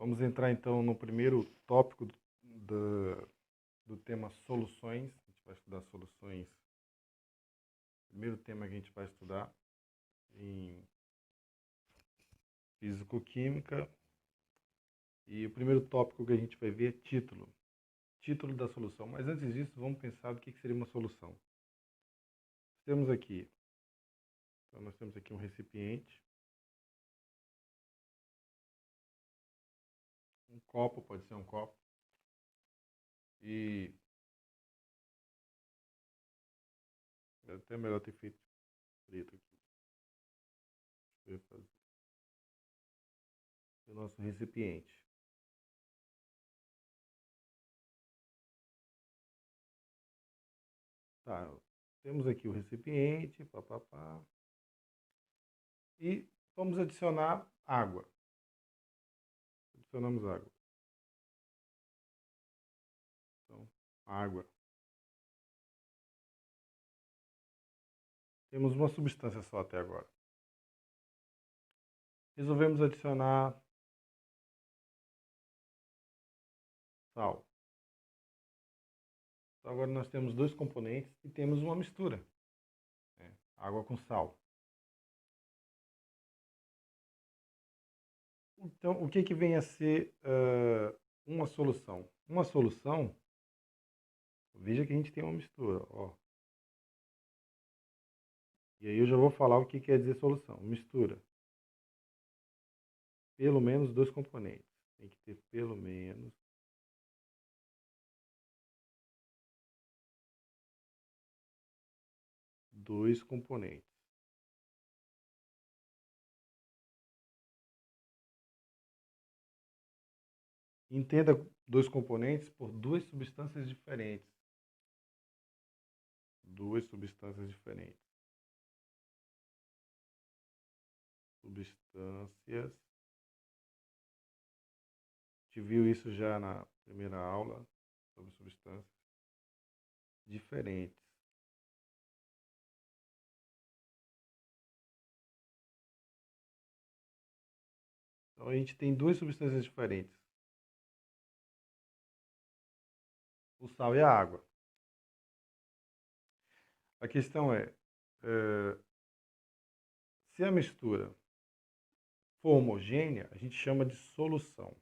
Vamos entrar então no primeiro tópico do tema soluções. A gente vai estudar soluções. Primeiro tema que a gente vai estudar em físico-química. E o primeiro tópico que a gente vai ver é título. Título da solução. Mas antes disso, vamos pensar do que seria uma solução. Temos aqui, então nós temos aqui um recipiente. Um copo, pode ser um copo. E é até melhor ter feito preto aqui. Deixa eu fazer. O nosso recipiente. Tá, temos aqui o recipiente, papapá. E vamos adicionar água. Adicionamos água. Então, água. Temos uma substância só até agora. Resolvemos adicionar sal. Então, agora nós temos dois componentes e temos uma mistura. Água com sal. Então, o que vem a ser uma solução? Uma solução, veja que a gente tem uma mistura. Ó. E aí eu já vou falar o que quer dizer solução. Mistura. Pelo menos dois componentes. Tem que ter pelo menos dois componentes. Entenda dois componentes por duas substâncias diferentes. Duas substâncias diferentes. Substâncias. A gente viu isso já na primeira aula sobre substâncias diferentes. Então a gente tem duas substâncias diferentes. O sal e a água. A questão é, se a mistura for homogênea, a gente chama de solução.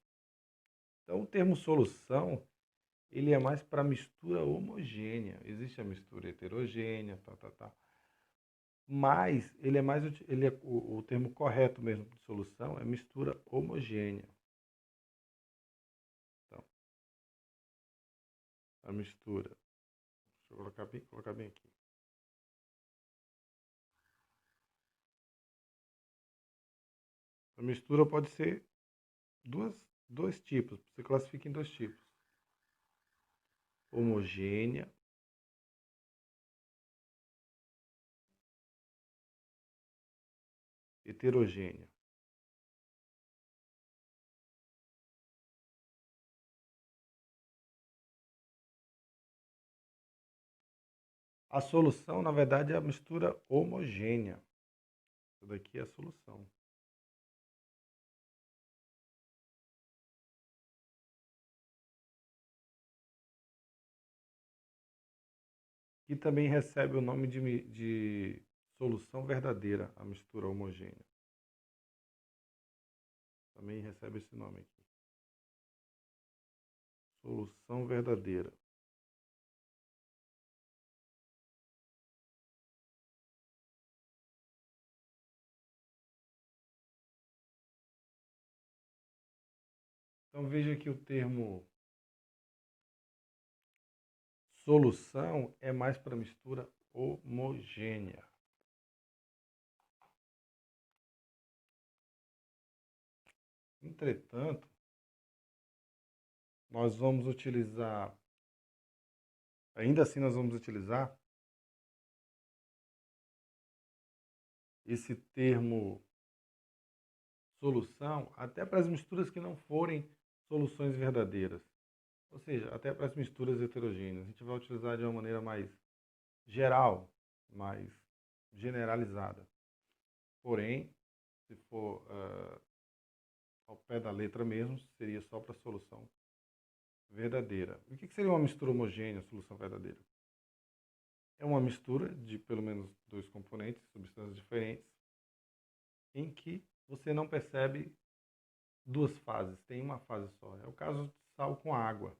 Então o termo solução, ele é mais para mistura homogênea. Existe a mistura heterogênea, mas ele é o termo correto mesmo de solução é mistura homogênea. Então, a mistura, deixa eu colocar bem aqui. A mistura pode ser dois tipos, você classifica em dois tipos. Homogênea heterogênea. A solução, na verdade, é a mistura homogênea. Isso daqui é a solução. E também recebe o nome de solução verdadeira, a mistura homogênea. Também recebe esse nome aqui. Solução verdadeira. Então veja que o termo solução é mais para mistura homogênea. Entretanto, nós vamos utilizar, ainda assim nós vamos utilizar esse termo solução até para as misturas que não forem soluções verdadeiras. Ou seja, até para as misturas heterogêneas. A gente vai utilizar de uma maneira mais geral, mais generalizada. Porém, se for ao pé da letra mesmo, seria só para a solução verdadeira. E o que seria uma mistura homogênea, solução verdadeira? É uma mistura de pelo menos dois componentes, substâncias diferentes, em que você não percebe duas fases, tem uma fase só. É o caso de sal com água.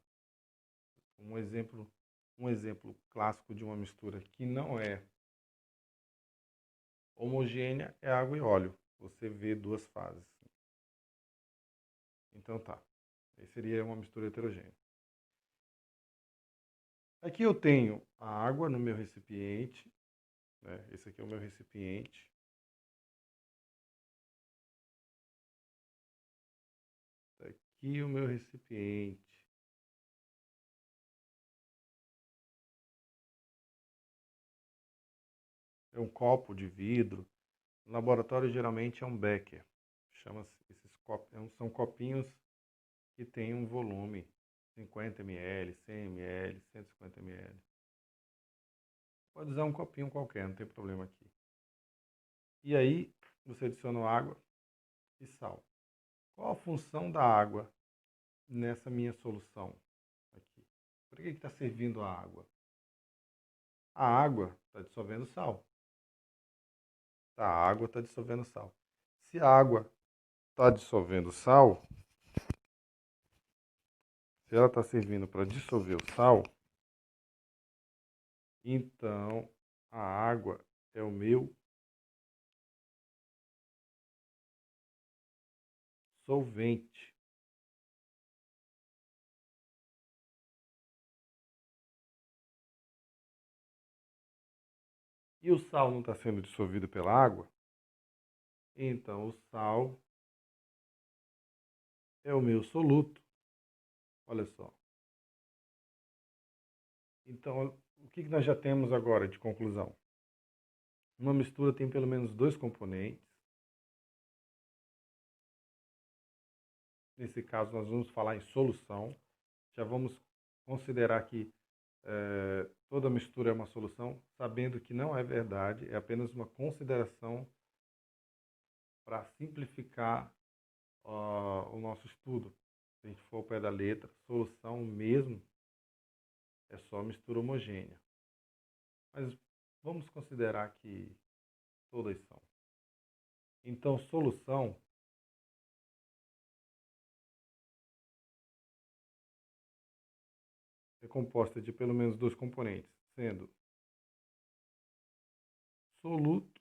Um exemplo clássico de uma mistura que não é homogênea é água e óleo. Você vê duas fases. Então tá. Esse seria uma mistura heterogênea. Aqui eu tenho a água no meu recipiente, né? Esse aqui é o meu recipiente. Tá aqui o meu recipiente. É um copo de vidro. No laboratório geralmente é um becker. Chama-se esses copos, são copinhos que têm um volume 50 ml, 100 ml, 150 ml. Pode usar um copinho qualquer, não tem problema aqui. E aí você adiciona água e sal. Qual a função da água nessa minha solução aqui? Para que está servindo a água? A água está dissolvendo sal. A água está dissolvendo sal. Se a água está dissolvendo sal, se ela está servindo para dissolver o sal, então a água é o meu solvente. E o sal não está sendo dissolvido pela água, então o sal é o meu soluto. Olha só. Então, o que nós já temos agora de conclusão? Uma mistura tem pelo menos dois componentes. Nesse caso, nós vamos falar em solução. Já vamos considerar que toda mistura é uma solução, sabendo que não é verdade, é apenas uma consideração para simplificar o nosso estudo. Se a gente for ao pé da letra, solução mesmo é só mistura homogênea. Mas vamos considerar que todas são. Então, solução é composta de pelo menos dois componentes, sendo soluto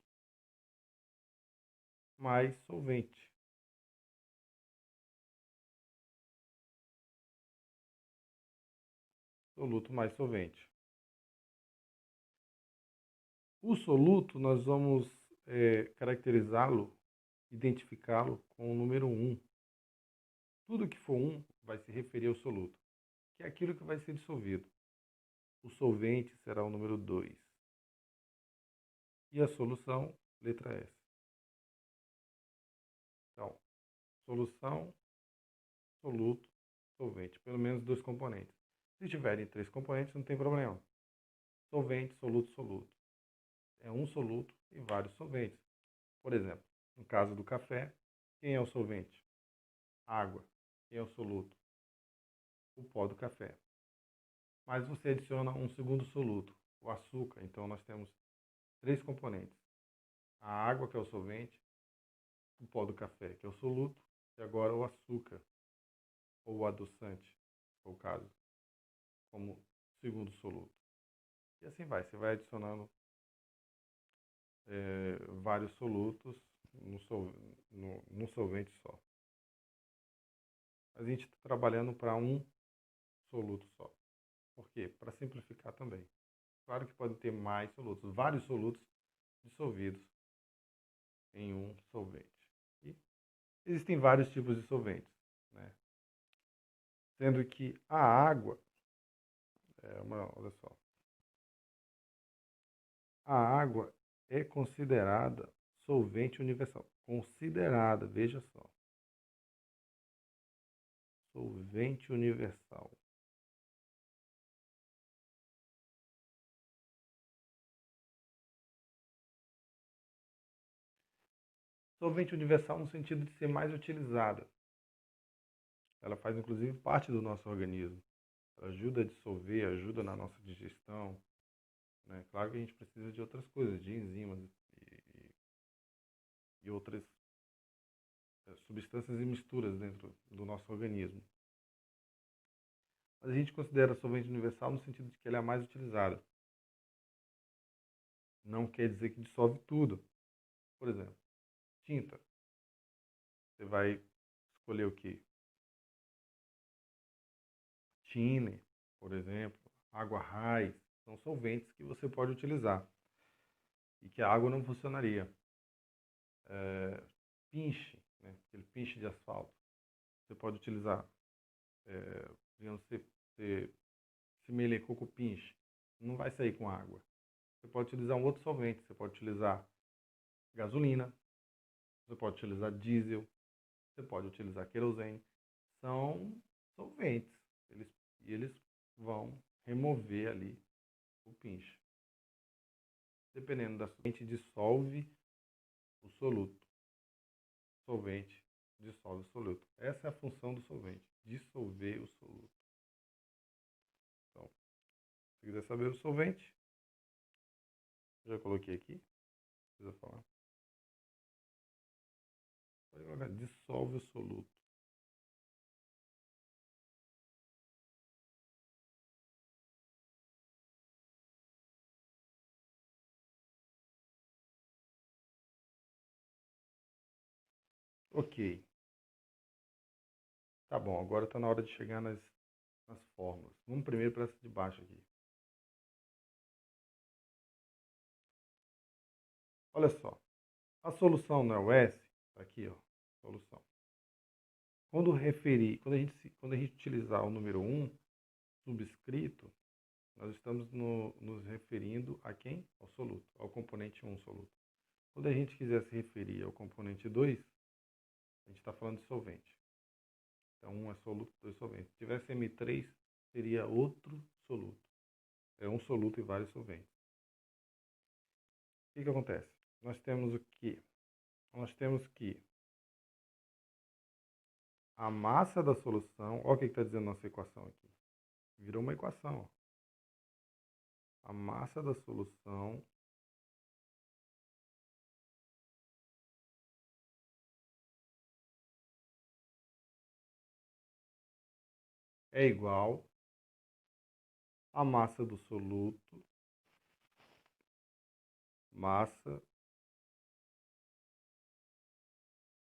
mais solvente. Soluto mais solvente. O soluto, nós vamos caracterizá-lo, identificá-lo com o número 1. Tudo que for 1 vai se referir ao soluto, que é aquilo que vai ser dissolvido. O solvente será o número 2. E a solução, letra S. Então, solução, soluto, solvente. Pelo menos dois componentes. Se tiverem três componentes, não tem problema. Solvente, soluto, soluto. É um soluto e vários solventes. Por exemplo, no caso do café, quem é o solvente? Água. Quem é o soluto? O pó do café. Mas você adiciona um segundo soluto, o açúcar. Então nós temos três componentes. A água, que é o solvente, o pó do café, que é o soluto, e agora o açúcar, ou o adoçante, se for o caso, como segundo soluto. E assim vai, você vai adicionando vários solutos no solvente só. A gente está trabalhando para um soluto só. Por quê? Para simplificar também. Claro que pode ter mais solutos, vários solutos dissolvidos em um solvente. E existem vários tipos de solventes, né? Sendo que a água olha só, a água é considerada solvente universal. Considerada, veja só. Solvente universal. Solvente universal no sentido de ser mais utilizada. Ela faz inclusive parte do nosso organismo. Ela ajuda a dissolver, ajuda na nossa digestão, né? Claro que a gente precisa de outras coisas, de enzimas e outras substâncias e misturas dentro do nosso organismo. Mas a gente considera solvente universal no sentido de que ela é a mais utilizada. Não quer dizer que dissolve tudo. Por exemplo, tinta. Você vai escolher o quê? Tiner, por exemplo, água raiz. São solventes que você pode utilizar e que a água não funcionaria. Pinche, né? Aquele pinche de asfalto. Você pode utilizar, digamos, você se melecou com o pinche, não vai sair com água. Você pode utilizar um outro solvente, você pode utilizar gasolina, você pode utilizar diesel, você pode utilizar querosene. São solventes. Eles vão remover ali o pinche. Dependendo da solvente, dissolve o soluto. Solvente dissolve o soluto. Essa é a função do solvente, dissolver o soluto. Então, se quiser saber o solvente, já coloquei aqui. Precisa falar. Pode colocar, dissolve o soluto. Ok. Tá bom, agora está na hora de chegar nas fórmulas. Vamos primeiro para essa de baixo aqui. Olha só. A solução não é o S? Tá aqui, ó. Solução. Quando a gente utilizar o número 1 subscrito, nós estamos nos referindo a quem? Ao soluto, ao componente 1 soluto. Quando a gente quiser se referir ao componente 2, a gente está falando de solvente. Então, 1 é soluto, 2 solvente. Se tivesse M3, seria outro soluto. É um soluto e vários solventes. O que acontece? Nós temos o quê? Nós temos que a massa da solução... Olha o que está dizendo nossa equação aqui. Virou uma equação. A massa da solução é igual à massa do soluto, massa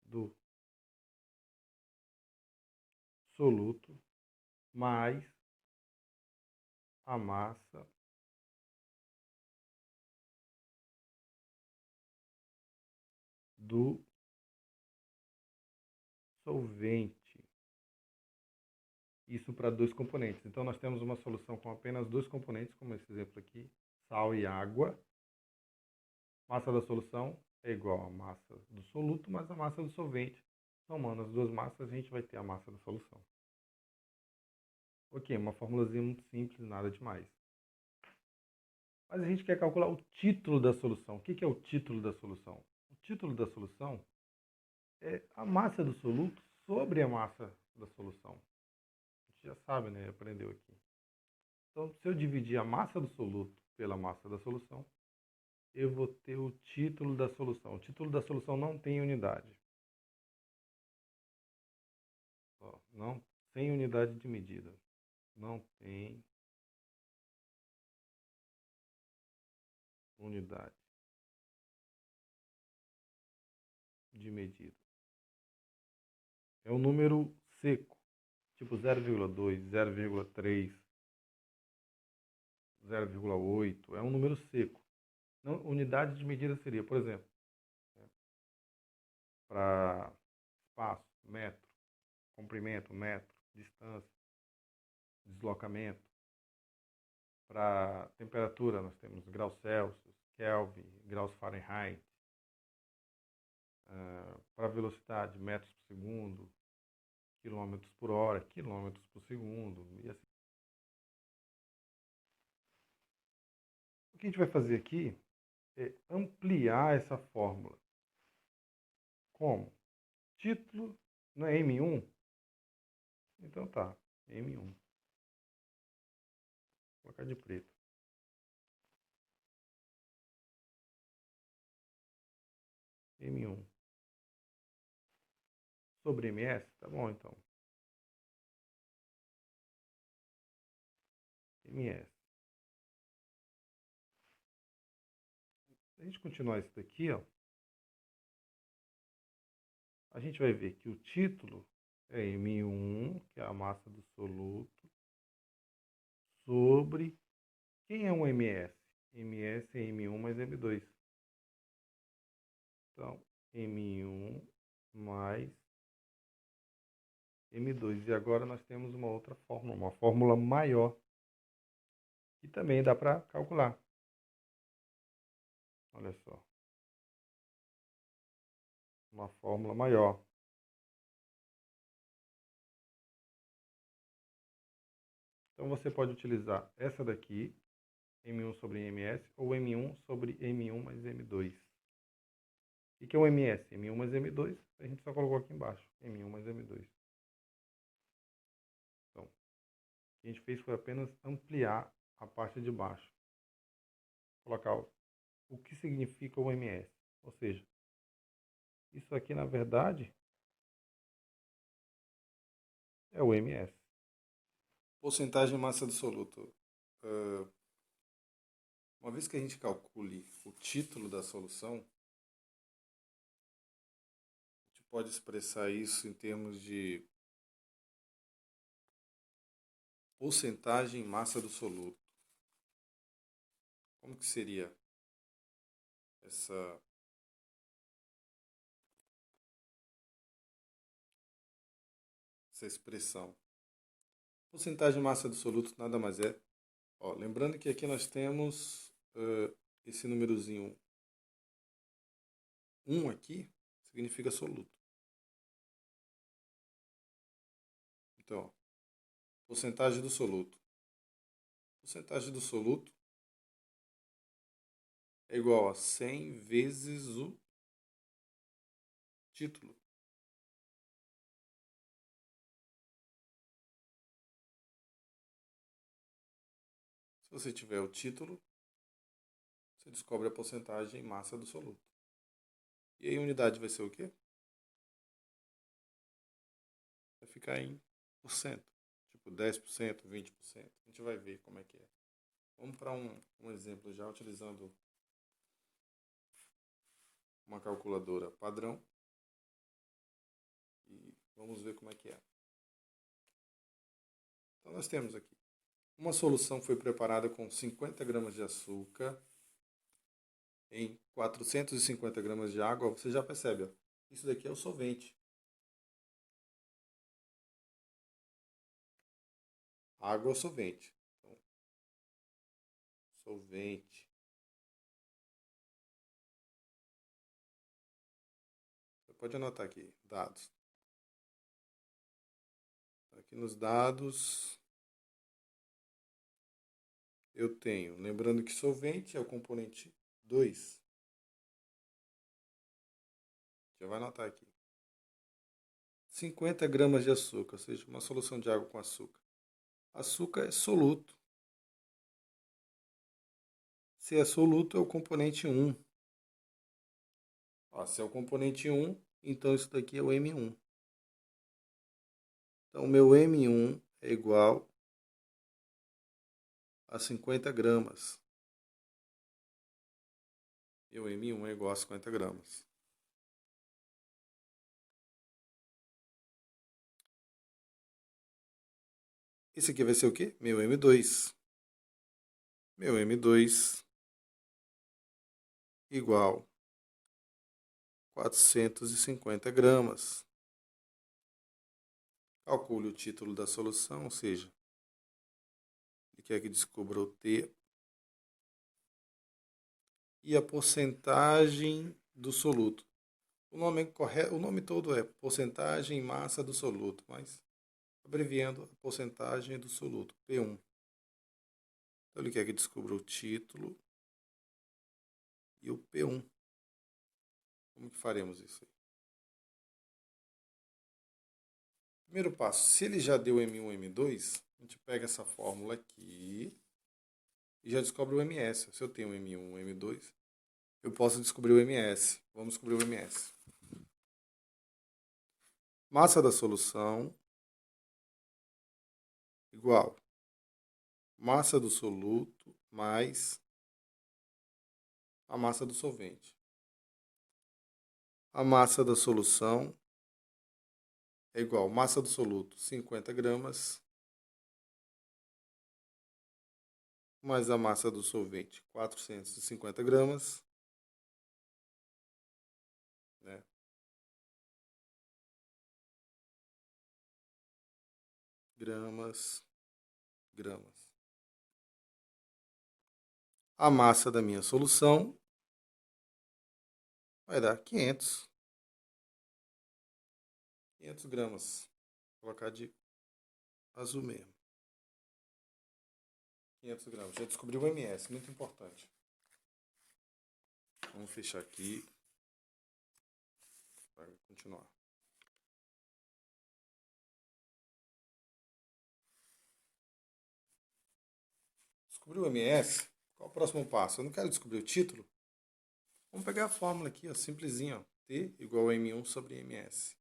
do soluto mais a massa do solvente. Isso para dois componentes. Então, nós temos uma solução com apenas dois componentes, como esse exemplo aqui, sal e água. Massa da solução é igual à massa do soluto mais a massa do solvente. Somando as duas massas, a gente vai ter a massa da solução. Ok, uma formulazinha muito simples, nada demais. Mas a gente quer calcular o título da solução. O que é o título da solução? O título da solução é a massa do soluto sobre a massa da solução. A gente já sabe, né? Aprendeu aqui. Então, se eu dividir a massa do soluto pela massa da solução, eu vou ter o título da solução. O título da solução não tem unidade. Não, sem unidade de medida. Não tem unidade de medida. É um número seco, tipo 0,2, 0,3, 0,8. É um número seco. Não, unidade de medida seria, por exemplo, para espaço, metro, comprimento, metro, distância, deslocamento. Para temperatura, nós temos graus Celsius, Kelvin, graus Fahrenheit. Para velocidade, metros por segundo, quilômetros por hora, quilômetros por segundo, e assim. O que a gente vai fazer aqui é ampliar essa fórmula. Como? Título não é M1? Então tá, M1. Vou colocar de preto. M1 sobre MS, tá bom então. MS. Se a gente continuar isso daqui, ó, a gente vai ver que o título é M1, que é a massa do soluto, sobre... Quem é um MS? MS é M1 mais M2. Então, M1 mais M2. E agora nós temos uma outra fórmula, uma fórmula maior, que também dá para calcular. Olha só. Uma fórmula maior. Então você pode utilizar essa daqui, M1 sobre MS, ou M1 sobre M1 mais M2. O que é o MS? M1 mais M2, a gente só colocou aqui embaixo, M1 mais M2. Então, o que a gente fez foi apenas ampliar a parte de baixo. Colocar o que significa o MS. Ou seja, isso aqui na verdade é o MS. Porcentagem de massa do soluto. Uma vez que a gente calcule o título da solução, a gente pode expressar isso em termos de porcentagem em massa do soluto. Como que seria essa expressão? Porcentagem de massa do soluto nada mais é. Ó, lembrando que aqui nós temos esse númerozinho 1 aqui, significa soluto. Então, ó, porcentagem do soluto. Porcentagem do soluto é igual a 100 vezes o título. Se você tiver o título, você descobre a porcentagem em massa do soluto. E aí a unidade vai ser o quê? Vai ficar em porcento. Tipo 10%, 20%. A gente vai ver como é que é. Vamos para um exemplo já utilizando uma calculadora padrão. E vamos ver como é que é. Então nós temos aqui. Uma solução foi preparada com 50 gramas de açúcar em 450 gramas de água. Você já percebe, ó, isso daqui é o solvente. Água é o solvente. Então, solvente. Você pode anotar aqui, dados. Aqui nos dados, eu tenho, lembrando que solvente é o componente 2. Já vai anotar aqui. 50 gramas de açúcar, ou seja, uma solução de água com açúcar. Açúcar é soluto. Se é soluto, é o componente 1. Ó, se é o componente 1, então isso daqui é o M1. Então, o meu M1 é igual a 50 gramas. E o M1 é igual a 50 gramas. Esse aqui vai ser o quê? Meu M2. Meu M2 igual 450 gramas. Calcule o título da solução, ou seja, ele quer que descubra o T e a porcentagem do soluto. O nome correto, o nome todo é porcentagem em massa do soluto, mas abreviando a porcentagem do soluto, P1. Então ele quer que descubra o título e o P1. Como que faremos isso aí? Primeiro passo, se ele já deu M1, M2, a gente pega essa fórmula aqui e já descobre o MS. Se eu tenho M1, M2, eu posso descobrir o MS. Vamos descobrir o MS. Massa da solução igual massa do soluto mais a massa do solvente. A massa da solução é igual massa do soluto, 50 gramas, mais a massa do solvente, 450 gramas, né? Gramas. A massa da minha solução vai dar 500 gramas. Vou colocar de azul mesmo. 500 gramas. Já descobri o MS, muito importante. Vamos fechar aqui para continuar. Descobri o MS? Qual o próximo passo? Eu não quero descobrir o título. Vamos pegar a fórmula aqui, ó, simplesinha, ó. T igual a M1 sobre MS.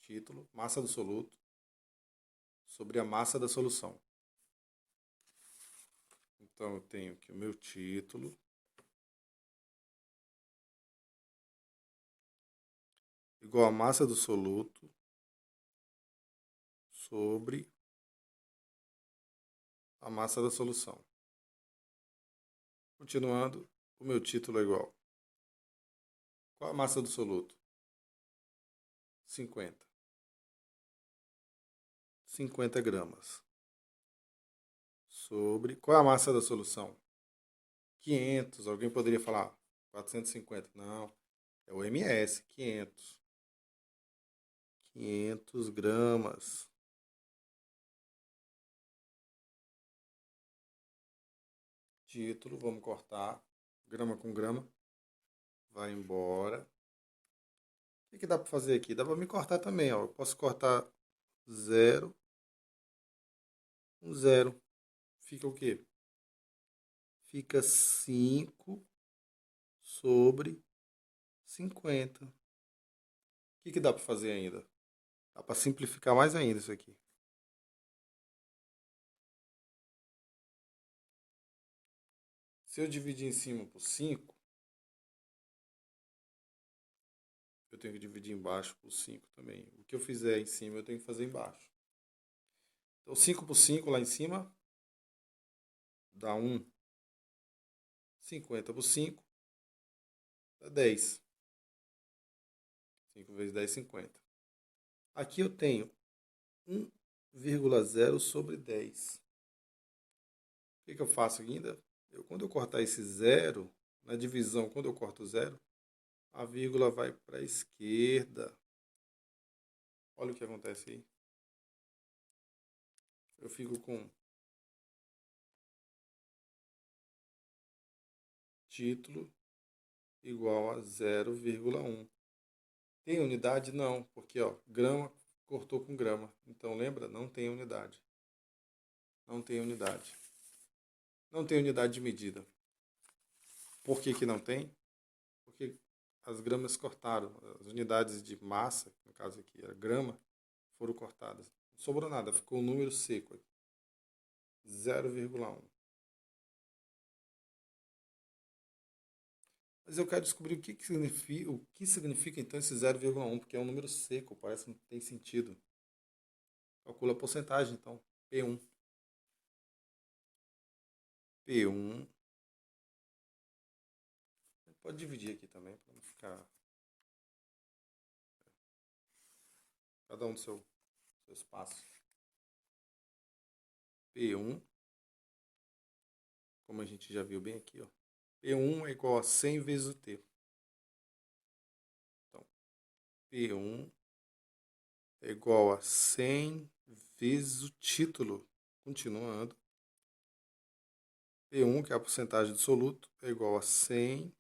Título, massa do soluto sobre a massa da solução. Então eu tenho aqui o meu título igual a massa do soluto sobre a massa da solução. Continuando, o meu título é igual. Qual a massa do soluto? 50. 50 gramas. Sobre. Qual é a massa da solução? 500. Alguém poderia falar 450. Não. É o MS. 500. 500 gramas. Título. Vamos cortar. Grama com grama. Vai embora. O que dá para fazer aqui? Dá para me cortar também. Ó. Eu posso cortar 0. 0. Fica o quê? Fica 5 sobre 50. O que dá para fazer ainda? Dá para simplificar mais ainda isso aqui. Se eu dividir em cima por 5, eu tenho que dividir embaixo por 5 também. O que eu fizer em cima, eu tenho que fazer embaixo. Então, 5 por 5 lá em cima dá 1. 50 por 5 dá 10. 5 vezes 10, 50. Aqui eu tenho 1,0 sobre 10. O que eu faço ainda? Quando eu cortar esse 0, na divisão, quando eu corto 0, a vírgula vai para a esquerda. Olha o que acontece aí. Eu fico com título igual a 0,1. Tem unidade? Não, porque ó, grama cortou com grama. Então lembra? Não tem unidade. Não tem unidade. Não tem unidade de medida. Por que não tem? Porque as gramas cortaram. As unidades de massa, no caso aqui era grama, foram cortadas. Não sobrou nada, ficou um número seco aqui. 0,1. Mas eu quero descobrir o que significa então esse 0,1, porque é um número seco, parece que não tem sentido. Calcula a porcentagem, então. P1. P1. Pode dividir aqui também, para não ficar cada um do seu espaço. P1, como a gente já viu bem aqui, ó. P1 é igual a 100 vezes o T. Então, P1 é igual a 100 vezes o título. Continuando. P1, que é a porcentagem do soluto, é igual a 100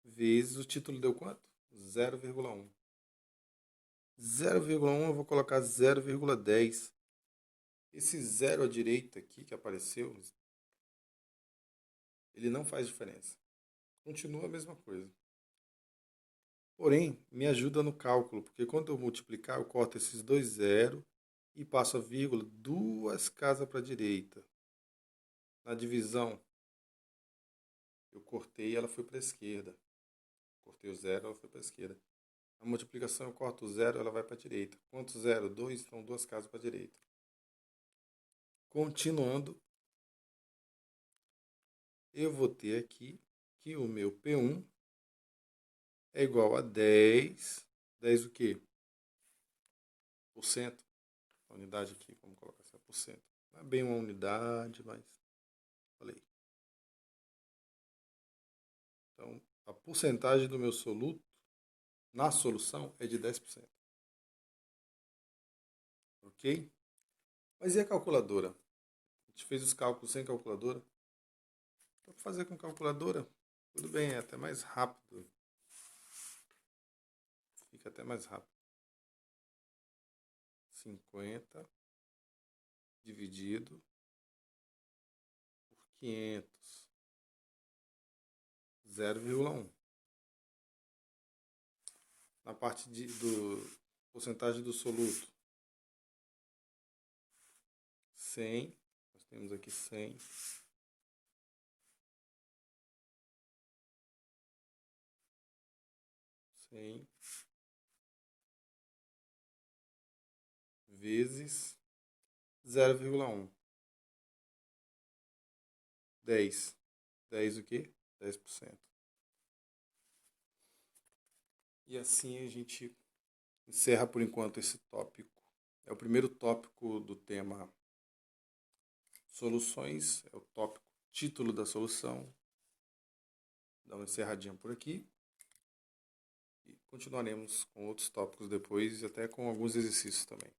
vezes o título deu quanto? 0,1. 0,1 eu vou colocar 0,10. Esse zero à direita aqui que apareceu, ele não faz diferença. Continua a mesma coisa. Porém, me ajuda no cálculo, porque quando eu multiplicar, eu corto esses dois zeros e passo a vírgula duas casas para a direita. Na divisão, eu cortei e ela foi para a esquerda. Cortei o zero, ela foi para a esquerda. Na multiplicação, eu corto o zero, ela vai para a direita. Quanto zero? 2, então duas casas para a direita. Continuando, eu vou ter aqui que o meu P1 é igual a 10. 10 o quê? Por cento. A unidade aqui, vamos colocar assim, por cento. Não é bem uma unidade, mas falei. Então, a porcentagem do meu soluto na solução é de 10%. Ok? Mas e a calculadora? A gente fez os cálculos sem calculadora. Para fazer com calculadora, tudo bem, é até mais rápido. Fica até mais rápido. 50 dividido por 500. 0,1. Na parte do porcentagem do soluto, 100. Nós temos aqui 100. 100 vezes 0,1. 10. 10 o quê? 10%. E assim a gente encerra por enquanto esse tópico. É o primeiro tópico do tema soluções, é o tópico título da solução. Dá uma encerradinha por aqui. E continuaremos com outros tópicos depois e até com alguns exercícios também.